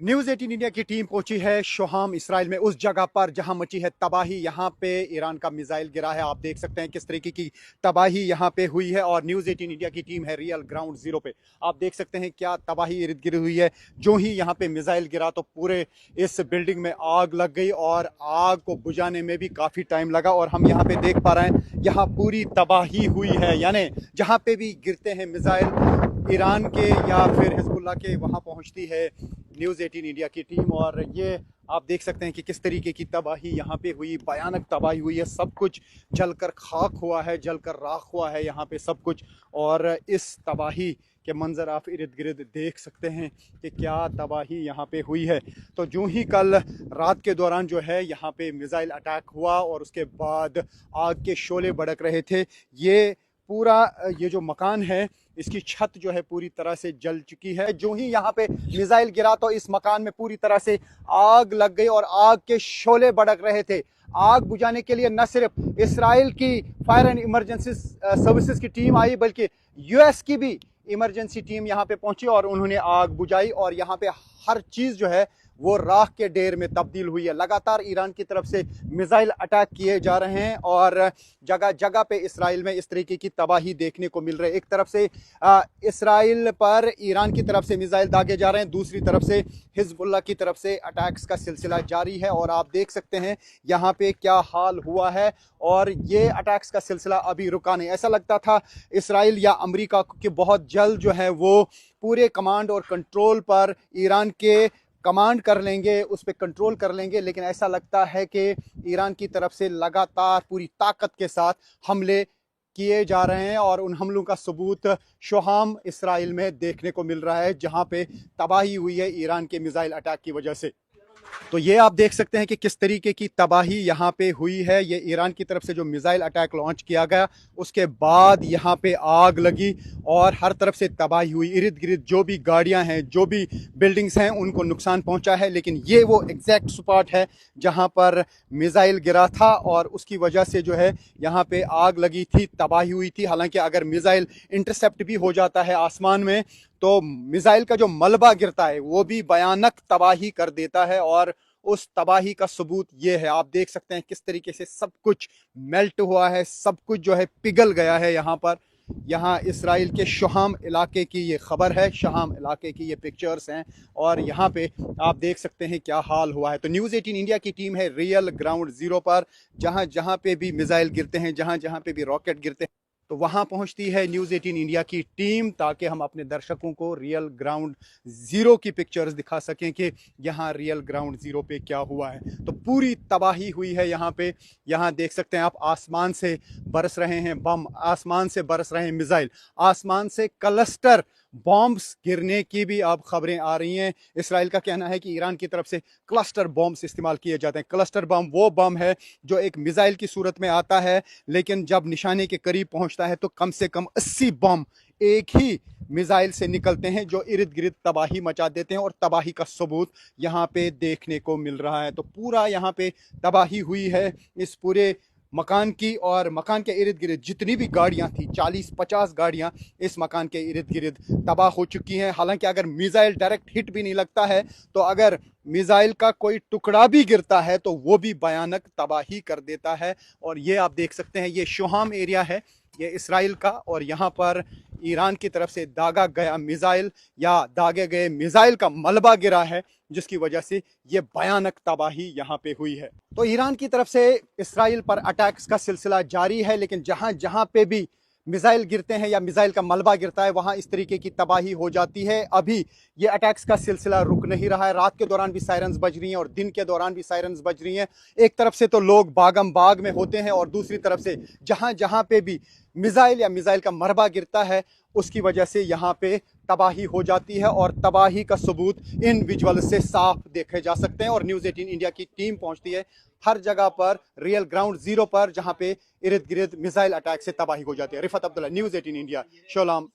News 18 India की team पहुंची है शोहाम इसराइल में, उस जगह पर जहां मची है तबाही। यहां पे ईरान का मिसाइल गिरा है। आप देख सकते हैं किस तरीके की तबाही यहां पे हुई है। और न्यूज़ 18 इंडिया की टीम है रियल ग्राउंड जीरो पे। आप देख सकते हैं क्या तबाही इर्द गिर्द हुई है। जो ही यहां पे मिसाइल गिरा तो पूरे इस बिल्डिंग में आग लग गई और आग को बुझाने में भी काफ़ी टाइम लगा। और हम यहाँ पे देख पा रहे हैं यहाँ पूरी तबाही हुई है, यानी जहाँ पे भी गिरते हैं मिसाइल ईरान के या फिर हिजबुल्लाह के, वहाँ पहुँचती है न्यूज़ 18 इंडिया की टीम। और ये आप देख सकते हैं कि किस तरीके की तबाही यहाँ पे हुई, भयानक तबाही हुई है। सब कुछ जलकर खाक हुआ है, जलकर राख हुआ है यहाँ पे सब कुछ। और इस तबाही के मंजर आप इर्द गिर्द देख सकते हैं कि क्या तबाही यहाँ पे हुई है। तो जो ही कल रात के दौरान जो है यहाँ पे मिसाइल अटैक हुआ और उसके बाद आग के शोले भड़क रहे थे। ये पूरा ये जो मकान है इसकी छत जो है पूरी तरह से जल चुकी है। जो ही यहाँ पे मिसाइल गिरा तो इस मकान में पूरी तरह से आग लग गई और आग के शोले भड़क रहे थे। आग बुझाने के लिए न सिर्फ इसराइल की फायर एंड इमरजेंसी सर्विसेज की टीम आई, बल्कि यूएस की भी इमरजेंसी टीम यहाँ पे पहुंची और उन्होंने आग बुझाई। और यहाँ पे हर चीज जो है वो राख के ढेर में तब्दील हुई है। लगातार ईरान की तरफ से मिसाइल अटैक किए जा रहे हैं और जगह जगह पे इसराइल में इस तरीके की तबाही देखने को मिल रही है। एक तरफ से इसराइल पर ईरान की तरफ से मिसाइल दागे जा रहे हैं, दूसरी तरफ से हिजबुल्लाह की तरफ से अटैक्स का सिलसिला जारी है। और आप देख सकते हैं यहाँ पे क्या हाल हुआ है। और ये अटैक्स का सिलसिला अभी रुका नहीं। ऐसा लगता था इसराइल या अमेरिका कि बहुत जल्द जो है वो पूरे कमांड और कंट्रोल पर ईरान के कमांड कर लेंगे, उस पर कंट्रोल कर लेंगे, लेकिन ऐसा लगता है कि ईरान की तरफ से लगातार पूरी ताकत के साथ हमले किए जा रहे हैं। और उन हमलों का सबूत शोहाम इसराइल में देखने को मिल रहा है, जहां पे तबाही हुई है ईरान के मिसाइल अटैक की वजह से। तो ये आप देख सकते हैं कि किस तरीके की तबाही यहाँ पे हुई है। ये ईरान की तरफ से जो मिसाइल अटैक लॉन्च किया गया उसके बाद यहाँ पे आग लगी और हर तरफ से तबाही हुई। इर्द गिर्द जो भी गाड़ियाँ हैं, जो भी बिल्डिंग्स हैं, उनको नुकसान पहुँचा है। लेकिन ये वो एग्जैक्ट स्पॉट है जहाँ पर मिसाइल गिरा था और उसकी वजह से जो है यहाँ पे आग लगी थी, तबाही हुई थी। हालांकि अगर मिसाइल इंटरसेप्ट भी हो जाता है आसमान में तो मिसाइल का जो मलबा गिरता है वो भी भयानक तबाही कर देता है। और उस तबाही का सबूत ये है, आप देख सकते हैं किस तरीके से सब कुछ मेल्ट हुआ है, सब कुछ जो है पिघल गया है यहाँ पर। यहाँ इसराइल के शोहाम इलाके की ये खबर है, शोहाम इलाके की ये पिक्चर्स हैं और यहाँ पे आप देख सकते हैं क्या हाल हुआ है। तो न्यूज़ 18 इंडिया की टीम है रियल ग्राउंड जीरो पर, जहाँ जहाँ पे भी मिसाइल गिरते हैं, जहाँ जहाँ पे भी रॉकेट गिरते हैं, तो वहाँ पहुँचती है न्यूज़ 18 इंडिया की टीम, ताकि हम अपने दर्शकों को रियल ग्राउंड ज़ीरो की पिक्चर्स दिखा सकें कि यहाँ रियल ग्राउंड ज़ीरो पे क्या हुआ है। तो पूरी तबाही हुई है यहाँ पे। यहाँ देख सकते हैं आप, आसमान से बरस रहे हैं बम, आसमान से बरस रहे हैं मिसाइल, आसमान से क्लस्टर बॉम्ब्स गिरने की भी अब खबरें आ रही हैं। इसराइल का कहना है कि ईरान की तरफ से क्लस्टर बॉम्ब्स इस्तेमाल किए जाते हैं। क्लस्टर बम वो बम है जो एक मिसाइल की सूरत में आता है, लेकिन जब निशाने के करीब पहुंचता है तो कम से कम 80 बम एक ही मिसाइल से निकलते हैं जो इर्द गिर्द तबाही मचा देते हैं। और तबाही का सबूत यहाँ पे देखने को मिल रहा है। तो पूरा यहाँ पे तबाही हुई है इस पूरे मकान की। और मकान के इर्द गिर्द जितनी भी गाड़ियां थी, 40-50 गाड़ियां इस मकान के इर्द गिर्द तबाह हो चुकी हैं। हालांकि अगर मिसाइल डायरेक्ट हिट भी नहीं लगता है तो अगर मिसाइल का कोई टुकड़ा भी गिरता है तो वो भी भयानक तबाही कर देता है। और ये आप देख सकते हैं, ये शोहाम एरिया है, ये इसराइल का, और यहाँ पर ईरान की तरफ से दागा गया मिसाइल या दागे गए मिसाइल का मलबा गिरा है, जिसकी वजह से ये भयानक तबाही यहाँ पे हुई है। तो ईरान की तरफ से इसराइल पर अटैक्स का सिलसिला जारी है, लेकिन जहाँ जहाँ पे भी मिसाइल गिरते हैं या मिसाइल का मलबा गिरता है वहाँ इस तरीके की तबाही हो जाती है। अभी ये अटैक्स का सिलसिला रुक नहीं रहा है। रात के दौरान भी सायरन्स बज रही हैं और दिन के दौरान भी सायरन्स बज रही हैं। एक तरफ से तो लोग बागम बाग में होते हैं और दूसरी तरफ से जहाँ जहाँ पे भी मिसाइल या मिसाइल का मलबा गिरता है उसकी वजह से यहाँ पे तबाही हो जाती है। और तबाही का सबूत इन विजुअल से साफ देखे जा सकते हैं। और न्यूज़ 18 इंडिया की टीम पहुंचती है हर जगह पर रियल ग्राउंड जीरो पर, जहां पे इर्द गिर्द मिसाइल अटैक से तबाही हो जाती है। Rifat Abdullah, news 18 India, शोलाम।